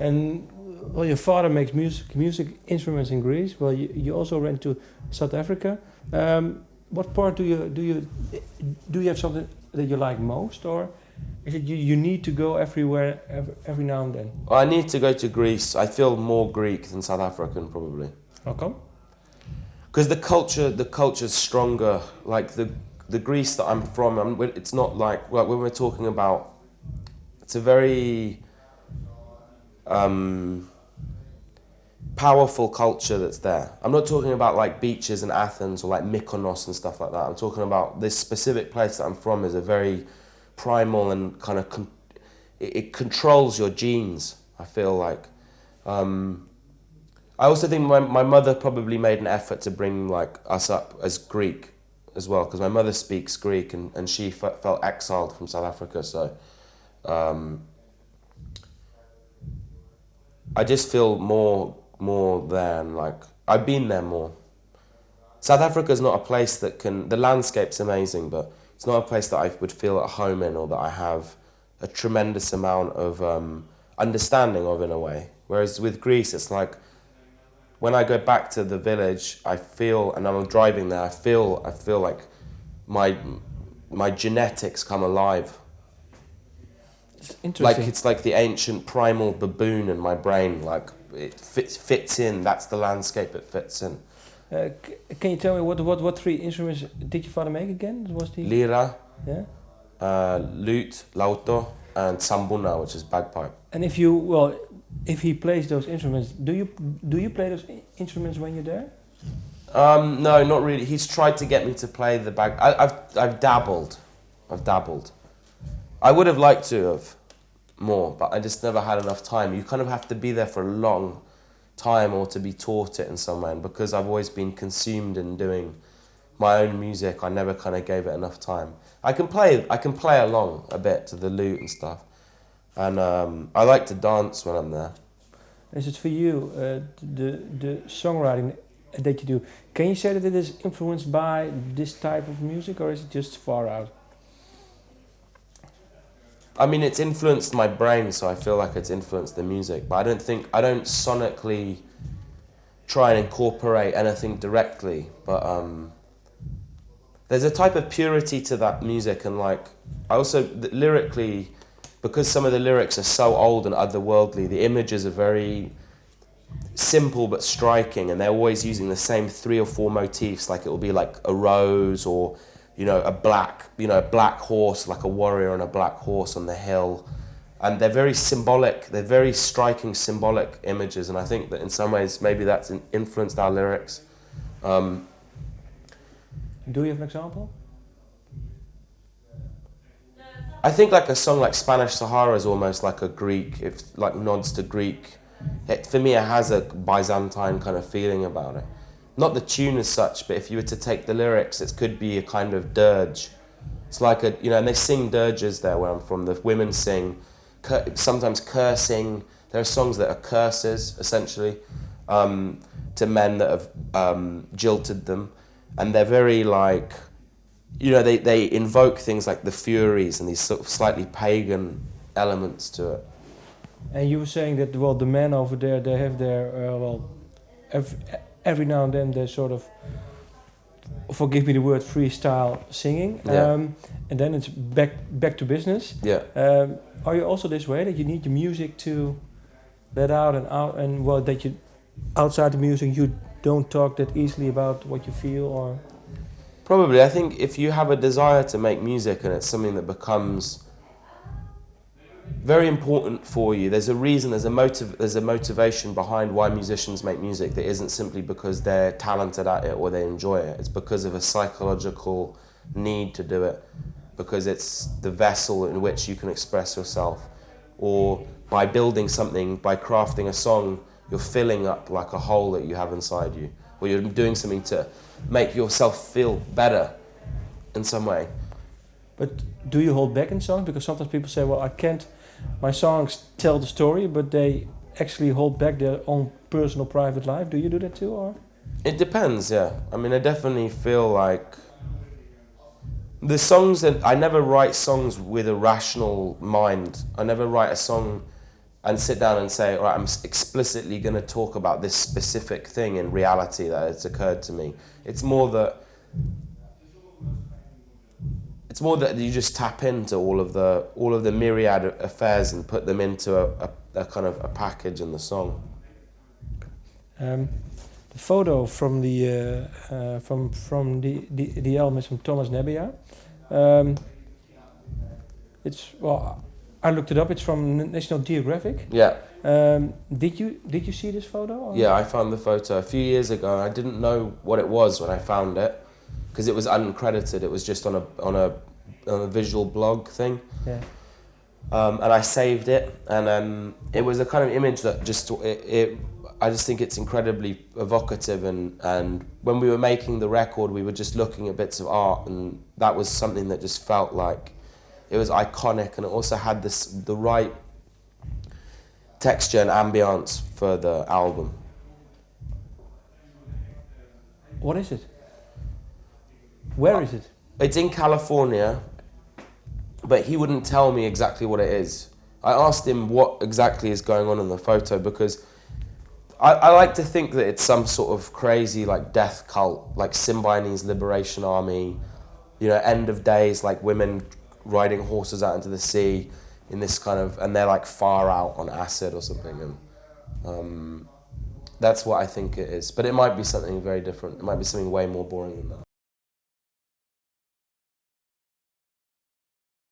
And well, your father makes music instruments in Greece. Well, you also went to South Africa. What part do you have something that you like most, or is it you need to go everywhere every now and then? Well, I need to go to Greece. I feel more Greek than South African, probably. How come? Because the culture's stronger. Like the Greece that I'm from, it's not like when we're talking about. It's a very powerful culture that's there. I'm not talking about like beaches in Athens or like Mykonos and stuff like that. I'm talking about this specific place that I'm from is a very primal and kind of it controls your genes. I feel like. I also think my mother probably made an effort to bring like us up as Greek as well, because my mother speaks Greek and she felt exiled from South Africa, so I just feel more there, and like I've been there more. South Africa is not a place that the landscape's amazing, but it's not a place that I would feel at home in or that I have a tremendous amount of understanding of in a way. Whereas with Greece, it's like, when I go back to the village, I feel, and I'm driving there, I feel like my genetics come alive. It's interesting. Like it's like the ancient primal baboon in my brain. Like it fits in. That's the landscape it fits in. Can you tell me what three instruments did your father make again? Was the Lira, yeah, lute, lauto, and sambuna, which is bagpipe. and if he plays those instruments, do you play those instruments when you're there? No, not really. He's tried to get me to play the bag. I've dabbled. I would have liked to have more, but I just never had enough time. You kind of have to be there for a long time or to be taught it in some way. And because I've always been consumed in doing my own music, I never kind of gave it enough time. I can play along a bit to the lute and stuff. And I like to dance when I'm there. Is it for you, the songwriting that you do, can you say that it is influenced by this type of music, or is it just far out? I mean, it's influenced my brain, so I feel like it's influenced the music, but I don't sonically try and incorporate anything directly, but there's a type of purity to that music, and like, I also, lyrically, because some of the lyrics are so old and otherworldly, the images are very simple but striking, and they're always using the same 3 or 4 motifs. Like it will be like a rose, or a black horse, like a warrior on a black horse on the hill, and they're very symbolic. They're very striking symbolic images, and I think that in some ways maybe that's influenced our lyrics. Do you have an example? I think like a song like Spanish Sahara is almost like a Greek, like nods to Greek. For me, it has a Byzantine kind of feeling about it. Not the tune as such, but if you were to take the lyrics, it could be a kind of dirge. It's like and they sing dirges there where I'm from. The women sing, sometimes cursing. There are songs that are curses, essentially, to men that have jilted them. And they're very like, they invoke things like the Furies and these sort of slightly pagan elements to it. And you were saying that, well, the men over there, they have their, every now and then they sort of, forgive me the word, freestyle singing. Yeah. And then it's back to business. Yeah. Are you also this way, that you need the music to let out, and well, that you, outside the music, you don't talk that easily about what you feel, or? Probably. I think if you have a desire to make music and it's something that becomes very important for you, there's a reason, there's a motivation behind why musicians make music that isn't simply because they're talented at it or they enjoy it. It's because of a psychological need to do it, because it's the vessel in which you can express yourself, or by building something, by crafting a song, you're filling up like a hole that you have inside you, or you're doing something to make yourself feel better in some way. But do you hold back in songs? Because sometimes people say, well, my songs tell the story, but they actually hold back their own personal, private life. Do you do that too, or? It depends, yeah. I mean, I definitely feel like the songs that I never write songs with a rational mind. I never write a song and sit down and say, all right, I'm explicitly going to talk about this specific thing in reality that has occurred to me. It's more that you just tap into all of the myriad affairs and put them into a kind of a package in the song. The photo from the the album is from Thomas Nebbia. I looked it up. It's from National Geographic. Yeah. Did you see this photo? Or? Yeah, I found the photo a few years ago. I didn't know what it was when I found it because it was uncredited. It was just on a visual blog thing. Yeah. And I saved it, and it was a kind of image that I just think it's incredibly evocative, and when we were making the record, we were just looking at bits of art, and that was something that just felt like it was iconic, and it also had the right texture and ambience for the album. What is it? Where is it? It's in California, but he wouldn't tell me exactly what it is. I asked him what exactly is going on in the photo because I like to think that it's some sort of crazy like death cult, like Symbionese Liberation Army, end of days, like women riding horses out into the sea in this kind of, and they're like far out on acid or something, and that's what I think it is. But it might be something very different. It might be something way more boring than that.